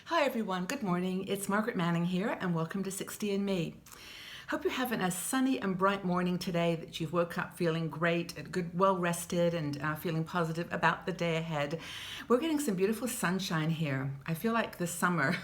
Hi everyone, good morning. It's Margaret Manning here and welcome to 60 and Me. Hope you're having a sunny and bright morning today, that you've woke up feeling great, good, well rested and feeling positive about the day ahead. We're getting some beautiful sunshine here. I feel like the summer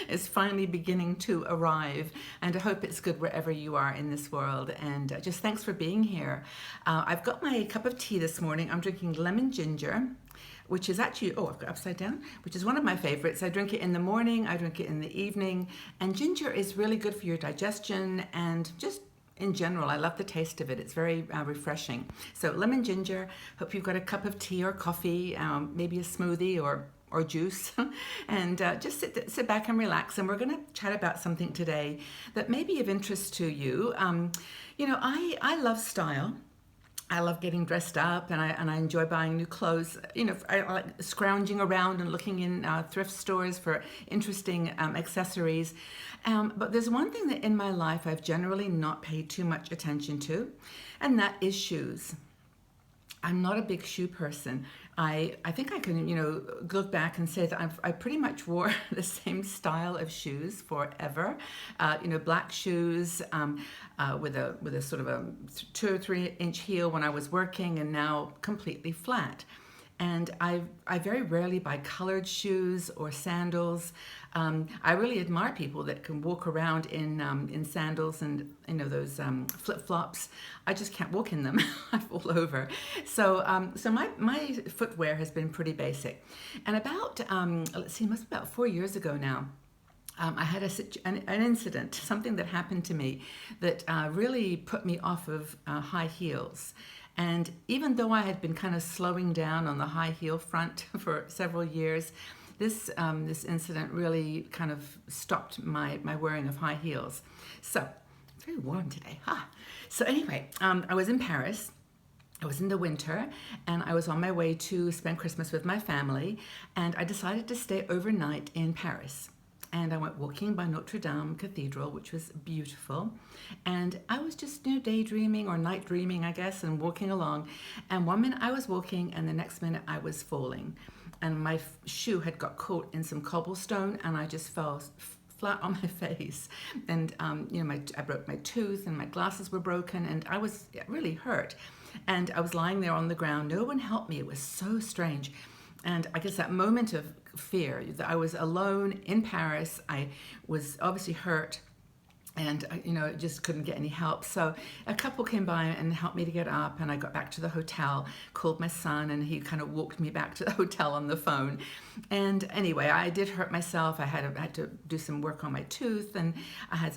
is finally beginning to arrive, and I hope it's good wherever you are in this world. And just thanks for being here. I've got my cup of tea this morning. I'm drinking lemon ginger, which is actually, I've got upside down, which is one of my favorites. I drink it in the morning, I drink it in the evening, and ginger is really good for your digestion and just in general. I love the taste of it. It's very refreshing. So lemon ginger. Hope you've got a cup of tea or coffee, maybe a smoothie or juice, and just sit back and relax. And we're going to chat about something today that may be of interest to you. I love style. I love getting dressed up, and I enjoy buying new clothes. I like scrounging around and looking in thrift stores for interesting accessories. But there's one thing that in my life I've generally not paid too much attention to, and that is shoes. I'm not a big shoe person. I think I can, look back and say that I pretty much wore the same style of shoes forever. Black shoes with a sort of a 2 or 3 inch heel when I was working, and now completely flat. And I very rarely buy colored shoes or sandals. I really admire people that can walk around in sandals and those flip flops. I just can't walk in them. I fall over. So my footwear has been pretty basic. And about let's see, must be about 4 years ago now. I had an incident, something that happened to me that really put me off of high heels. And even though I had been kind of slowing down on the high heel front for several years, this incident really kind of stopped my wearing of high heels. So it's very warm today. So anyway, I was in Paris. I was in the winter, and I was on my way to spend Christmas with my family, and I decided to stay overnight in Paris. And I went walking by Notre Dame Cathedral, which was beautiful. And I was just, daydreaming or night dreaming, I guess, and walking along. And one minute I was walking, and the next minute I was falling. And my shoe had got caught in some cobblestone, and I just fell flat on my face. And, I broke my tooth, and my glasses were broken, and I was really hurt. And I was lying there on the ground. No one helped me. It was so strange. And I guess that moment of fear, that I was alone in Paris, I was obviously hurt, and just couldn't get any help. So a couple came by and helped me to get up, and I got back to the hotel, called my son, and he kind of walked me back to the hotel on the phone. And anyway, I did hurt myself. I had to do some work on my tooth, and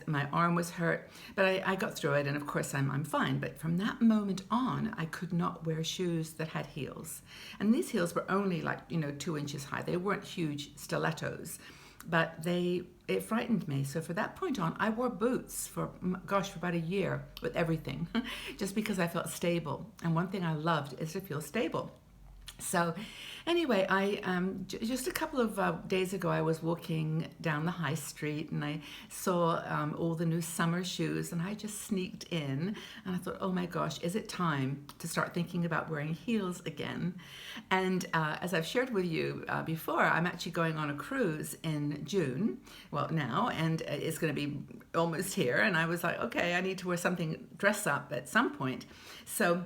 my arm was hurt, but I got through it, and of course I'm fine. But from that moment on, I could not wear shoes that had heels. And these heels were only 2 inches high. They weren't huge stilettos, but it frightened me. So from that point on, I wore boots for about a year with everything, just because I felt stable. And one thing I loved is to feel stable. So anyway, just a couple of days ago, I was walking down the high street, and I saw all the new summer shoes, and I just sneaked in, and I thought, oh my gosh, is it time to start thinking about wearing heels again? And as I've shared with you before, I'm actually going on a cruise in June, well now, and it's going to be almost here, and I was like, okay, I need to wear something, dress up at some point. So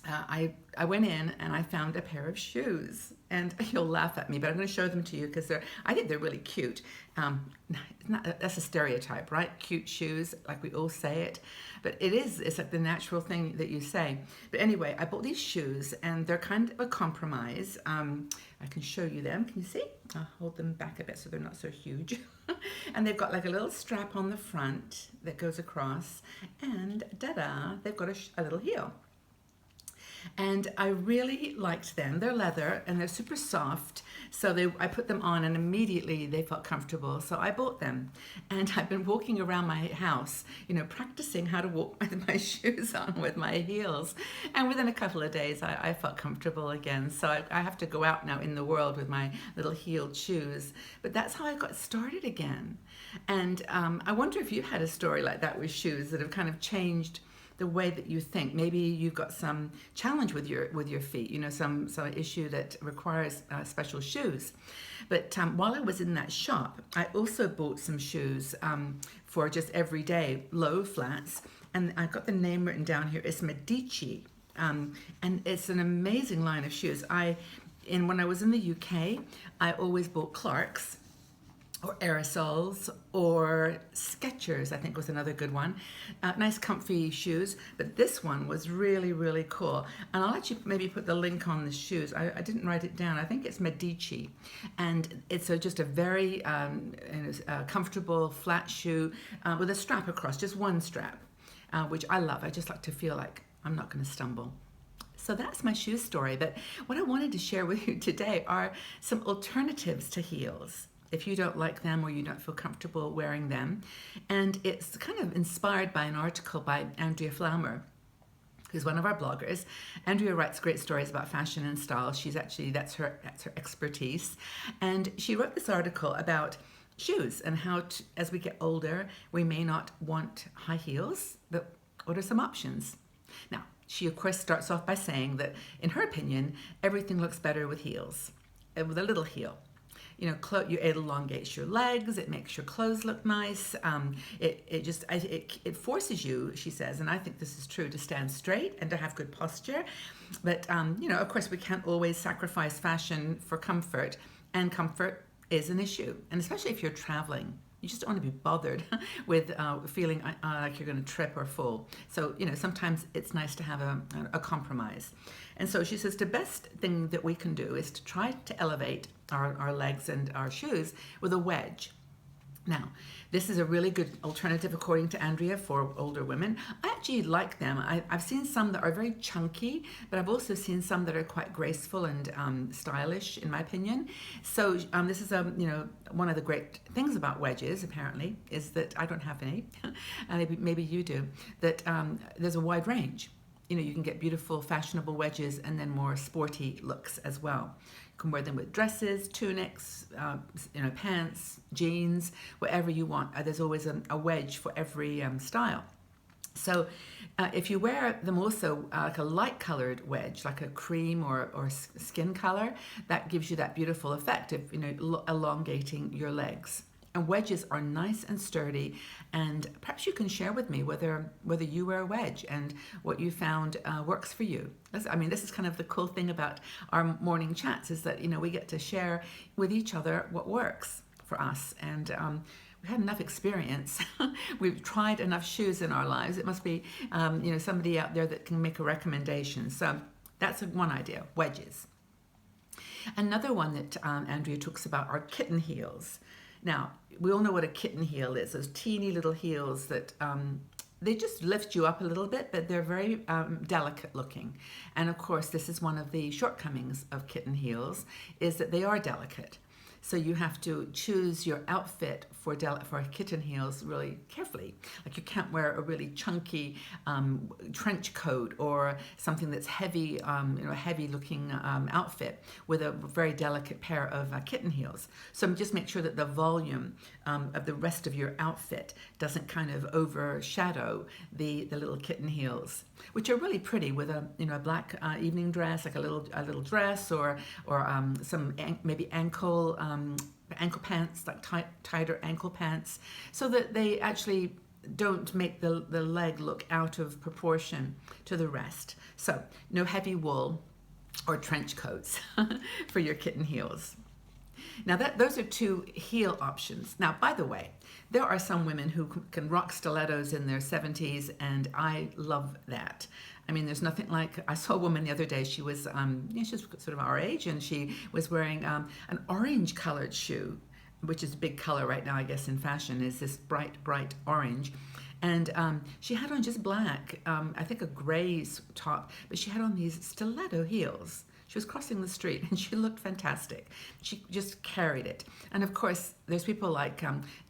I went in and I found a pair of shoes, and you'll laugh at me, but I'm going to show them to you because I think they're really cute. That's a stereotype, right? Cute shoes, like we all say it, but it's like the natural thing that you say. But anyway, I bought these shoes, and they're kind of a compromise. I can show you them. Can you see? I'll hold them back a bit so they're not so huge. And they've got like a little strap on the front that goes across, and da-da, they've got a little heel. And I really liked them. They're leather, and they're super soft. So I put them on, and immediately they felt comfortable. So I bought them, and I've been walking around my house, practicing how to walk with my shoes on with my heels. And within a couple of days, I felt comfortable again. So I have to go out now in the world with my little heeled shoes. But that's how I got started again. And I wonder if you had a story like that with shoes that have kind of changed the way that you think. Maybe you've got some challenge with your feet, you know, some issue that requires special shoes. But while I was in that shop, I also bought some shoes for just everyday low flats, and I got the name written down here. It's Medici, and it's an amazing line of shoes. When I was in the UK, I always bought Clarks or aerosols or Skechers, I think was another good one. Nice comfy shoes, but this one was really, really cool. And I'll actually maybe put the link on the shoes. I didn't write it down. I think it's Medici. And it's just a very comfortable flat shoe with a strap across, just one strap, which I love. I just like to feel like I'm not gonna stumble. So that's my shoe story, but what I wanted to share with you today are some alternatives to heels if you don't like them or you don't feel comfortable wearing them. And it's kind of inspired by an article by Andrea Flammer, who's one of our bloggers. Andrea writes great stories about fashion and style. That's her expertise. And she wrote this article about shoes and how as we get older, we may not want high heels, but what are some options? Now, she, of course, starts off by saying that, in her opinion, everything looks better with heels, with a little heel. You know, it elongates your legs, it makes your clothes look nice, it forces you, she says, and I think this is true, to stand straight and to have good posture. But, you know, of course, we can't always sacrifice fashion for comfort, and comfort is an issue, and especially if you're traveling. You just don't want to be bothered with feeling like you're going to trip or fall. So, you know, sometimes it's nice to have a compromise. And so she says the best thing that we can do is to try to elevate our legs and our shoes with a wedge. Now, this is a really good alternative, according to Andrea, for older women. I actually like them. I've seen some that are very chunky, but I've also seen some that are quite graceful and stylish, in my opinion. So this is one of the great things about wedges, apparently, is that I don't have any, and maybe you do, that there's a wide range. You know, you can get beautiful, fashionable wedges and then more sporty looks as well. You can wear them with dresses, tunics, pants, jeans, whatever you want. There's always a wedge for every style. So if you wear them also like a light colored wedge, like a cream or skin color, that gives you that beautiful effect of, you know, elongating your legs. And wedges are nice and sturdy, and perhaps you can share with me whether you wear a wedge and what you found works for you. I mean, this is kind of the cool thing about our morning chats, is that, you know, we get to share with each other what works for us. And we've had enough experience. We've tried enough shoes in our lives. It must be, somebody out there that can make a recommendation. So that's one idea, wedges. Another one that Andrea talks about are kitten heels. Now, we all know what a kitten heel is, those teeny little heels that they just lift you up a little bit, but they're very delicate looking. And of course, this is one of the shortcomings of kitten heels, is that they are delicate. So you have to choose your outfit for kitten heels really carefully. Like, you can't wear a really chunky trench coat or something that's heavy, heavy looking outfit with a very delicate pair of kitten heels. So just make sure that the volume of the rest of your outfit doesn't kind of overshadow the little kitten heels, which are really pretty with a black evening dress, like a little dress, or some maybe ankle pants, like tighter ankle pants, so that they actually don't make the leg look out of proportion to the rest. So no heavy wool or trench coats for your kitten heels. Now those are two heel options. Now, by the way, there are some women who can rock stilettos in their 70s, and I love that. I mean, there's nothing like, I saw a woman the other day, she was sort of our age, and she was wearing an orange colored shoe, which is a big color right now, I guess, in fashion, is this bright orange. And she had on just black, I think a gray top, but she had on these stiletto heels. She was crossing the street and she looked fantastic. She just carried it. And of course, there's people like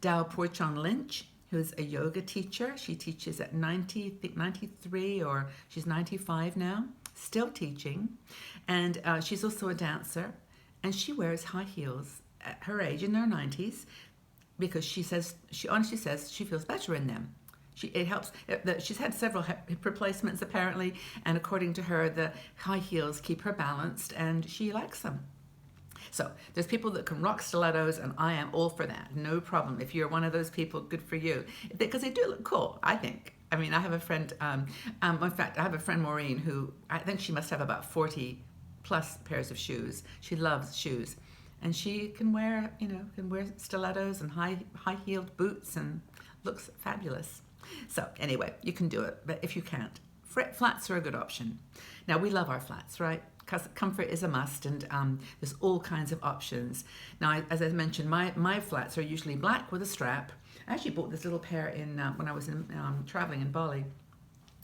Dao Porchon Lynch, who's a yoga teacher. She teaches at 93, or she's 95 now, still teaching. And she's also a dancer. And she wears high heels at her age, in her 90s, because she honestly says she feels better in them. It helps. She's had several hip replacements apparently, and according to her, the high heels keep her balanced, and she likes them. So there's people that can rock stilettos, and I am all for that. No problem. If you're one of those people, good for you, because they do look cool, I think. I mean, I have a friend. In fact, I have a friend Maureen who I think she must have about 40 plus pairs of shoes. She loves shoes, and she can wear stilettos and high-heeled boots and looks fabulous. So anyway, you can do it, but if you can't, flats are a good option. Now, we love our flats, right? Because comfort is a must, and there's all kinds of options. Now, as I mentioned, my flats are usually black with a strap. I actually bought this little pair when I was traveling in Bali,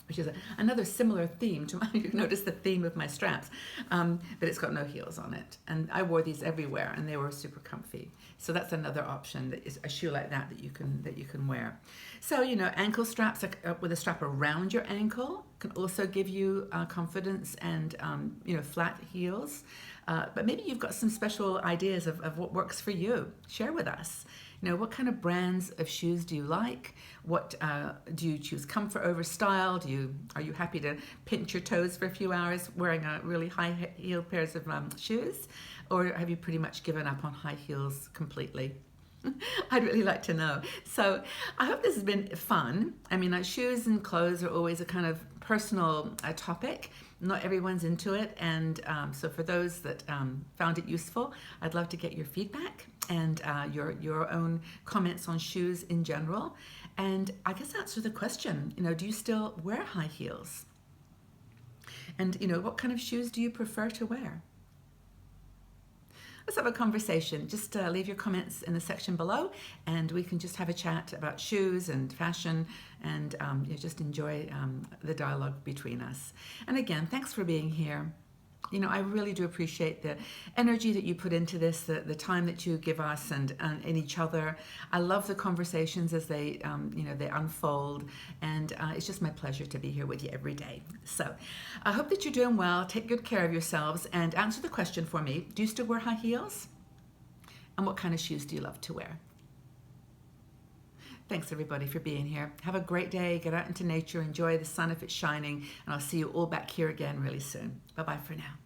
which is another similar theme to you notice the theme of my straps, but it's got no heels on it. And I wore these everywhere, and they were super comfy. So that's another option, that is a shoe like that you can wear. So ankle straps with a strap around your ankle can also give you confidence and flat heels. But maybe you've got some special ideas of what works for you. Share with us. What kind of brands of shoes do you like? What do you choose, comfort over style? Are you happy to pinch your toes for a few hours wearing a really high-heeled pairs of shoes? Or have you pretty much given up on high heels completely? I'd really like to know. So I hope this has been fun. I mean, shoes and clothes are always a kind of personal topic. Not everyone's into it, and so for those that found it useful, I'd love to get your feedback and your own comments on shoes in general. And I guess answer the question, do you still wear high heels? And what kind of shoes do you prefer to wear? Let's have a conversation. Just leave your comments in the section below, and we can just have a chat about shoes and fashion, and just enjoy the dialogue between us. And again, thanks for being here. I really do appreciate the energy that you put into this, the time that you give us and each other. I love the conversations as they unfold, and it's just my pleasure to be here with you every day. So I hope that you're doing well. Take good care of yourselves, and answer the question for me. Do you still wear high heels? And what kind of shoes do you love to wear? Thanks everybody for being here. Have a great day. Get out into nature. Enjoy the sun if it's shining. And I'll see you all back here again really soon. Bye-bye for now.